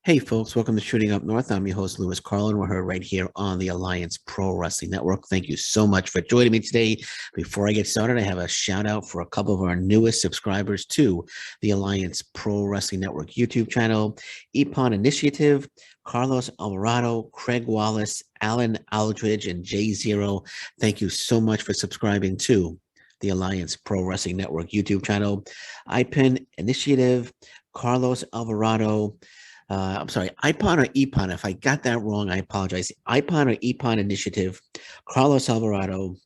Hey folks, welcome to Shooting Up North. I'm your host, Lewis Carlin. We're heard right here on the Alliance Pro Wrestling Network. Thank you so much for joining me today. Before I get started, I have a shout out for a couple of our newest subscribers to the Alliance Pro Wrestling Network YouTube channel, Epon Initiative, Carlos Alvarado, Craig Wallace, Alan Aldridge, and J Zero. Thank you so much for subscribing to the Alliance Pro Wrestling Network YouTube channel, Ipon Initiative, Carlos Alvarado, I'm sorry, IPON or EPON. If I got that wrong, I apologize. IPON or EPON Initiative, Carlos Alvarado,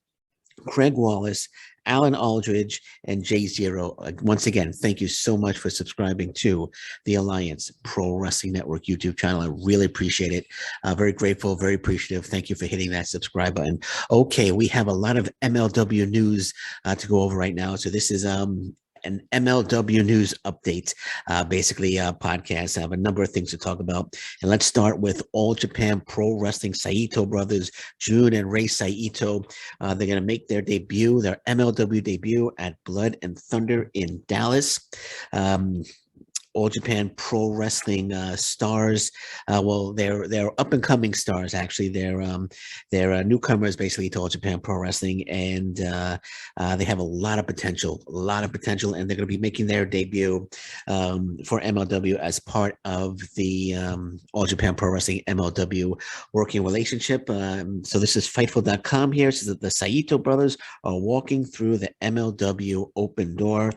Craig Wallace, Alan Aldridge, and J Zero. Once again, thank you so much for subscribing to the Alliance Pro Wrestling Network YouTube channel. I really appreciate it. Very grateful, very appreciative. Thank you for hitting that subscribe button. Okay, we have a lot of MLW news to go over right now. So this is an MLW news update, basically podcast. I have a number of things to talk about. And let's start with All Japan Pro Wrestling Saito brothers, Jun and Ray Saito. They're going to make their debut, their MLW debut at Blood and Thunder in Dallas. All Japan Pro Wrestling stars. Well, they're up and coming stars. Actually, they're newcomers basically to All Japan Pro Wrestling, and they have a lot of potential, and they're going to be making their debut for MLW as part of the All Japan Pro Wrestling MLW working relationship. So this is Fightful.com here. So the Saito brothers are walking through the MLW open door.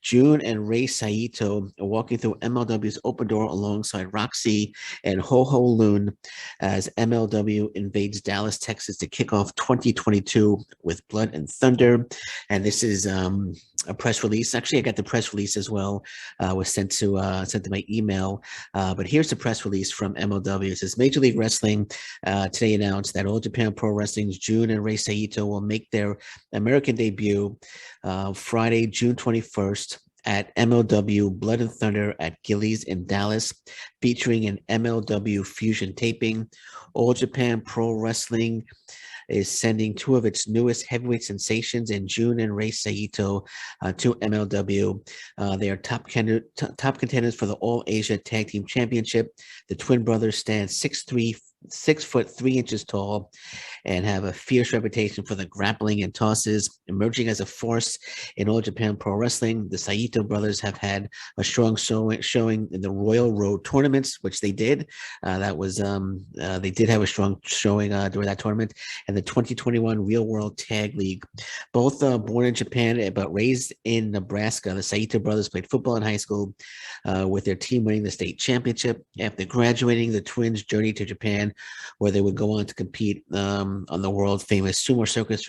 Jun and Ray Saito are walking through MLW's open door alongside Roxy and Ho Ho Loon as MLW invades Dallas, Texas to kick off 2022 with Blood and Thunder. And this is a press release. Actually, I got the press release as well. Was sent to my email. But here's the press release from MLW. It says Major League Wrestling today announced that All Japan Pro Wrestling's Jun and Ray Saito will make their American debut Friday, June 21st at MLW Blood and Thunder at Gillies in Dallas, featuring an MLW fusion taping. All Japan Pro Wrestling is sending two of its newest heavyweight sensations in Jun and Ray Saito to MLW. They are top contenders for the All Asia Tag Team Championship. The twin brothers stand 6'3" tall, and have a fierce reputation for the grappling and tosses. Emerging as a force in All Japan Pro Wrestling, the Saito brothers have had a strong showing in the Royal Road tournaments, which they did. They did have a strong showing during that tournament, and the 2021 Real World Tag League. Both born in Japan but raised in Nebraska, the Saito brothers played football in high school, with their team winning the state championship. After graduating, the twins journeyed to Japan, where they would go on to compete on the world famous sumo circuits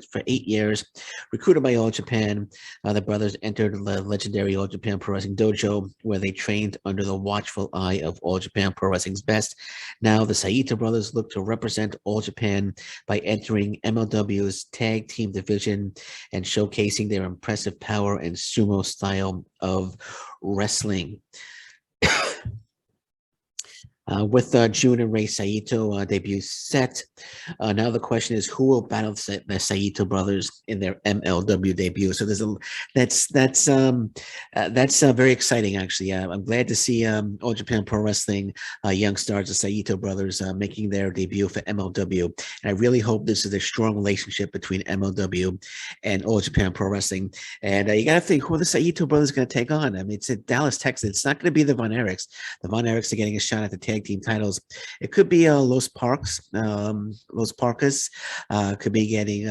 for 8 years. Recruited by All Japan, the brothers entered the legendary All Japan Pro Wrestling dojo, where they trained under the watchful eye of All Japan Pro Wrestling's best. Now the Saito brothers look to represent All Japan by entering MLW's tag team division and showcasing their impressive power and sumo style of wrestling. With Jun and Ray Saito debut set. Now the question is, who will battle the Saito brothers in their MLW debut? So that's very exciting. Actually, I'm glad to see All Japan Pro Wrestling young stars, the Saito brothers, making their debut for MLW. And I really hope this is a strong relationship between MLW and All Japan Pro Wrestling. And you got to think, who are the Saito brothers going to take on? I mean, it's at Dallas, Texas. It's not going to be the Von Erichs. The Von Erichs are getting a shot at the tag team titles. It could be Los Parks, Los Parkas could be getting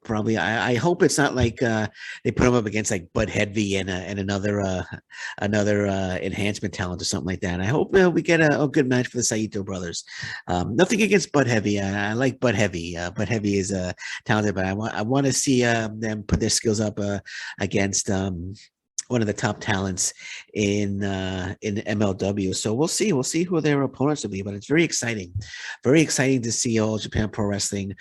probably. I hope it's not like they put them up against like Bud Heavy and another enhancement talent or something like that. I hope we get a good match for the Saito brothers. Nothing against Bud Heavy. I like Bud Heavy. Bud Heavy is talented, but I want to see them put their skills up against one of the top talents in MLW. So we'll see who their opponents will be, but it's very exciting to see All Japan Pro Wrestling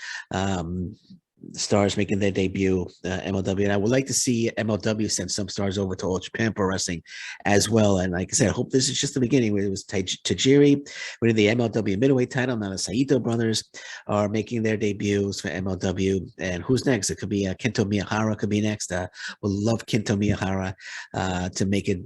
stars making their debut, MLW. And I would like to see MLW send some stars over to All Japan Pro Wrestling as well. And like I said, I hope this is just the beginning. Where it was Tajiri winning the MLW middleweight title. Now the Saito brothers are making their debuts for MLW. And who's next? It could be Kento Miyahara could be next. We'll love Kento Miyahara to make it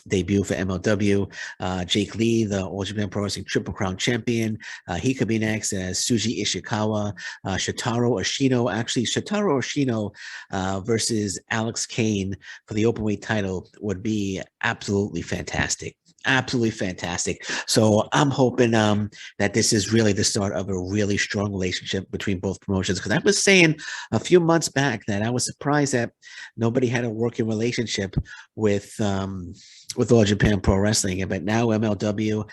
debut for MLW. Jake Lee, the All Japan Pro Wrestling Triple Crown champion. He could be next as Suji Ishikawa, Shotaro Ashino. Actually, Shotaro Ashino versus Alex Kane for the openweight title would be absolutely fantastic. Absolutely fantastic. So I'm hoping that this is really the start of a really strong relationship between both promotions. Because I was saying a few months back that I was surprised that nobody had a working relationship with All Japan Pro Wrestling, but now MLW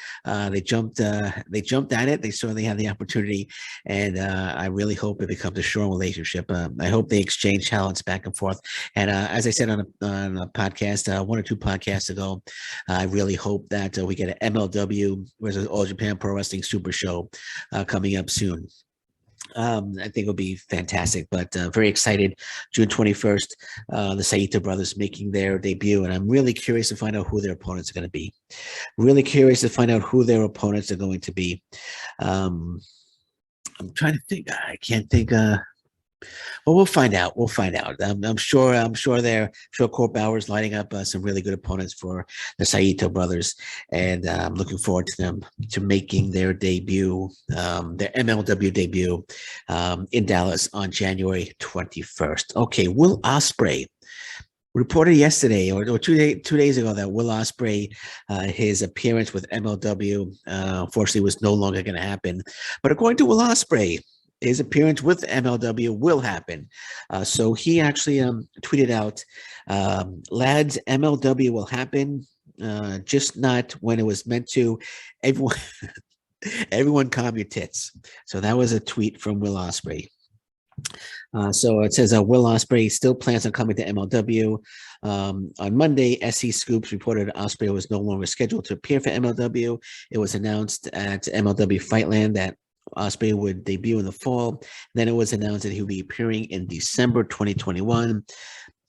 they jumped at it. They saw they had the opportunity, and I really hope it becomes a strong relationship. I hope they exchange talents back and forth. And as I said on a podcast, one or two podcasts ago, I really hope that we get an MLW versus All Japan Pro Wrestling Super Show coming up soon. I think it'll be fantastic, but very excited. June 21st, the Saito brothers making their debut, and I'm really curious to find out who their opponents are going to be. Really curious to find out who their opponents are going to be. I'm trying to think. I can't think. Well, we'll find out. We'll find out. I'm sure. Court Bauer's lighting up some really good opponents for the Saito brothers, and I'm looking forward to them to making their debut, their MLW debut, in Dallas on January 21st. Okay, Will Ospreay reported yesterday or 2 days ago that Will Ospreay, his appearance with MLW, unfortunately, was no longer going to happen. But according to Will Ospreay, his appearance with MLW will happen. So he actually tweeted out, lads, MLW will happen, just not when it was meant to. Everyone calm your tits. So that was a tweet from Will Ospreay. So it says Will Ospreay still plans on coming to MLW. On Monday, SC Scoops reported Ospreay was no longer scheduled to appear for MLW. It was announced at MLW Fightland that Ospreay would debut in the fall. Then it was announced that he would be appearing in December 2021.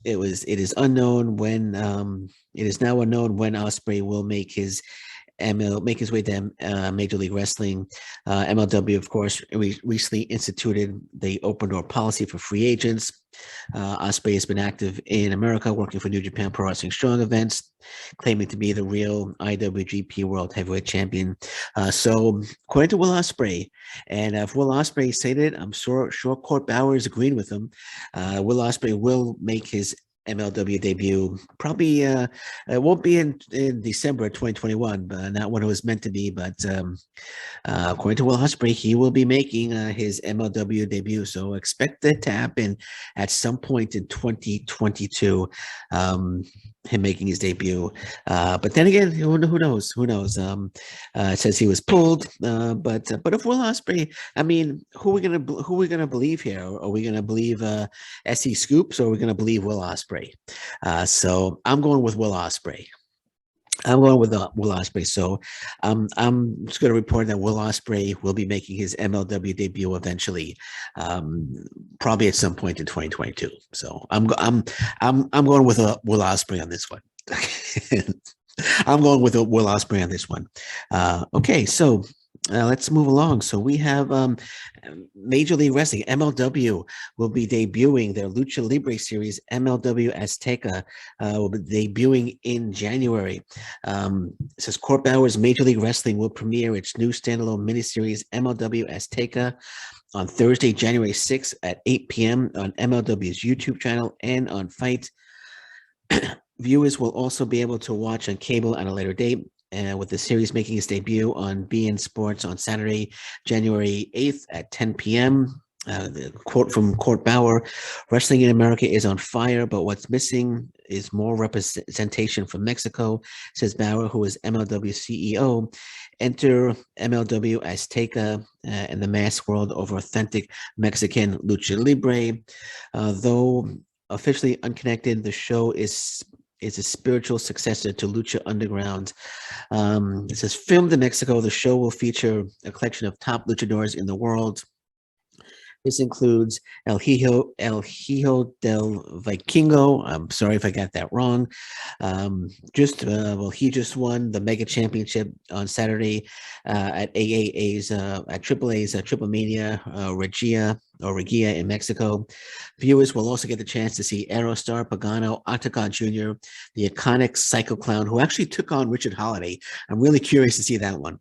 It is unknown when it is now unknown when Ospreay will make his way to Major League Wrestling. MLW, of course, recently instituted the open door policy for free agents. Ospreay has been active in America, working for New Japan Pro Wrestling Strong events, claiming to be the real IWGP World Heavyweight Champion. So, according to Will Ospreay, and if Will Ospreay said it, I'm sure Court Bauer is agreeing with him. Will Ospreay will make his MLW debut. Probably it won't be in December 2021, but not when it was meant to be. But according to Will Ospreay, he will be making his MLW debut. So expect it to happen at some point in 2022. Him making his debut. But then again, who knows? Who knows? It says he was pulled. But if Will Ospreay, I mean, who are we gonna believe here? Are we gonna believe SC Scoops, or are we gonna believe Will Ospreay? So I'm going with Will Ospreay. Will Ospreay. So I'm just going to report that Will Ospreay will be making his MLW debut eventually, probably at some point in 2022. So I'm going with a Will Ospreay on this one. I'm going with a Will Ospreay on this one. Okay, so let's move along. So we have Major League Wrestling, MLW, will be debuting their Lucha Libre series, MLW Azteca, will be debuting in January. It says Court Bauer's Major League Wrestling will premiere its new standalone miniseries, MLW Azteca, on Thursday, January 6th at 8 p.m. on MLW's YouTube channel and on Fight. Viewers will also be able to watch on cable at a later date, with the series making its debut on BN Sports on Saturday, January 8th at 10 p.m. The quote from Court Bauer: "Wrestling in America is on fire, but what's missing is more representation from Mexico," says Bauer, who is MLW CEO. Enter MLW Azteca in the mass world of authentic Mexican lucha libre. Though officially unconnected, the show is a spiritual successor to Lucha Underground. It says, filmed in Mexico, the show will feature a collection of top luchadors in the world. This includes El Hijo del Vikingo. I'm sorry if I got that wrong. He just won the Mega Championship on Saturday at AAA's, at AAA's Triple Mania, Regia, or Regia in Mexico. Viewers will also get the chance to see Aerostar, Pagano, Octagon Jr., the iconic Psycho Clown, who actually took on Richard Holiday. I'm really curious to see that one.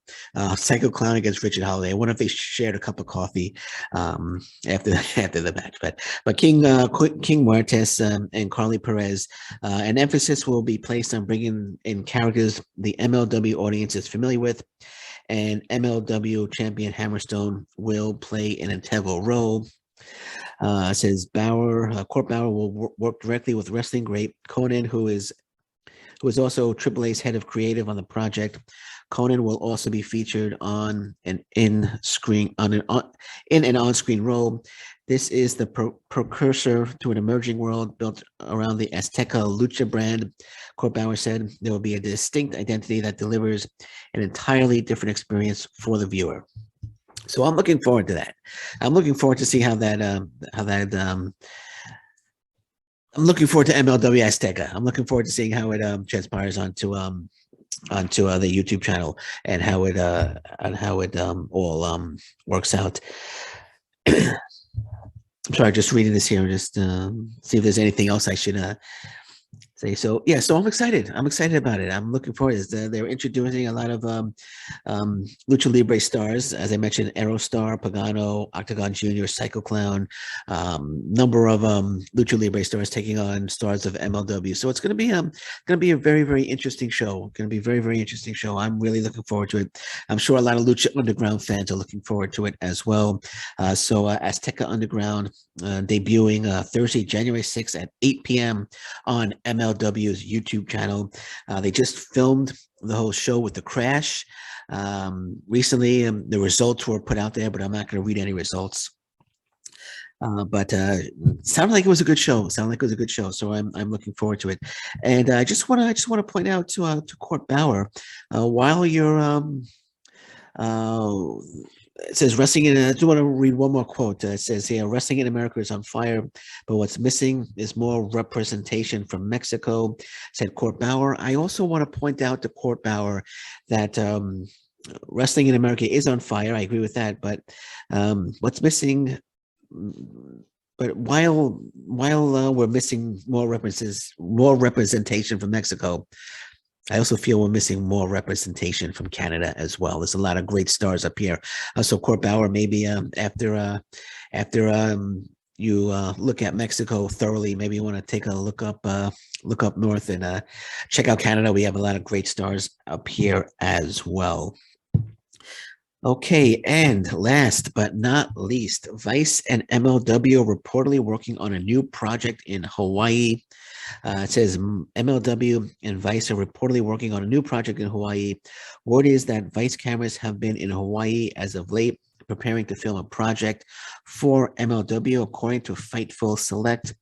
Psycho Clown against Richard Holiday. I wonder if they shared a cup of coffee after the match. But King Muertes and Carly Perez, an emphasis will be placed on bringing in characters the MLW audience is familiar with, and MLW champion Hammerstone will play an integral role. It says Court Bauer will work directly with wrestling great Conan, who is also AAA's head of creative on the project. Conan will also be featured on an in and on-screen role. This is the precursor to an emerging world built around the Azteca Lucha brand. Court Bauer said there will be a distinct identity that delivers an entirely different experience for the viewer. So I'm looking forward to that. I'm looking forward to see I'm looking forward to MLW Azteca. I'm looking forward to seeing how it transpires onto the YouTube channel and how it all works out. I'm sorry, just reading this here, just see if there's anything else I should say. So yeah, so I'm excited. I'm excited about it. I'm looking forward to this. They're introducing a lot of Lucha Libre stars, as I mentioned, Aerostar, Pagano, Octagon Jr., Psycho Clown, number of Lucha Libre stars taking on stars of MLW. So it's going to be a very, very interesting show. Going to be a very, very interesting show. I'm really looking forward to it. I'm sure a lot of Lucha Underground fans are looking forward to it as well. So Azteca Underground debuting Thursday, January 6th at 8 p.m. on MLW's YouTube channel. They just filmed the whole show with the crash. Recently, the results were put out there, but I'm not going to read any results. But sounded like it was a good show. So I'm looking forward to it. And I just want to point out to Court Bauer, while you're it says wrestling in. I do want to read one more quote. It says here, wrestling in America is on fire, but what's missing is more representation from Mexico, said Court Bauer. I also want to point out to Court Bauer that wrestling in America is on fire. I agree with that, but what's missing? But while we're missing more representation from Mexico, I also feel we're missing more representation from Canada as well. There's a lot of great stars up here. So Court Bauer, maybe after you look at Mexico thoroughly, maybe you want to take a look up north and check out Canada. We have a lot of great stars up here as well. Okay, and last but not least, Vice and MLW are reportedly working on a new project in Hawaii. It says MLW and Vice are reportedly working on a new project in Hawaii. Word is that Vice cameras have been in Hawaii as of late, preparing to film a project for MLW, according to Fightful Select.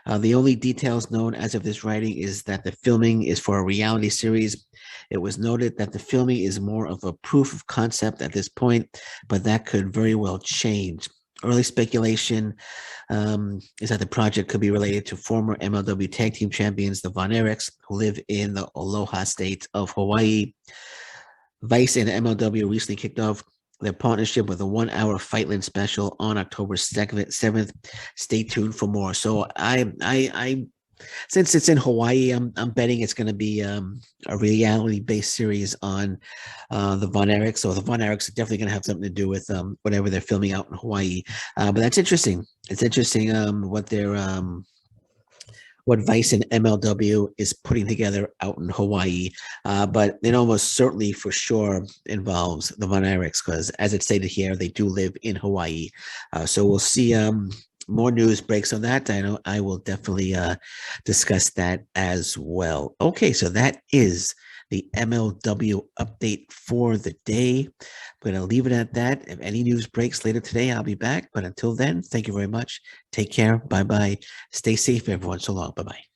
The only details known as of this writing is that the filming is for a reality series. It was noted that the filming is more of a proof of concept at this point, but that could very well change. Early speculation is that the project could be related to former MLW tag team champions, the Von Erichs, who live in the Aloha state of Hawaii. Vice and MLW recently kicked off their partnership with a 1-hour Fightland special on October 7th. Stay tuned for more. So I since it's in Hawaii, I'm betting it's going to be a reality-based series on the Von Erichs. So the Von Erichs are definitely going to have something to do with whatever they're filming out in Hawaii. But that's interesting. It's interesting what Vice and MLW is putting together out in Hawaii. But it almost certainly for sure involves the Von Erichs, because as it's stated here, they do live in Hawaii. So we'll see more news breaks on that. I know I will definitely discuss that as well. Okay, so that is the MLW update for the day. I'm going to leave it at that. If any news breaks later today, I'll be back. But until then, thank you very much. Take care. Bye-bye. Stay safe, everyone. So long. Bye-bye.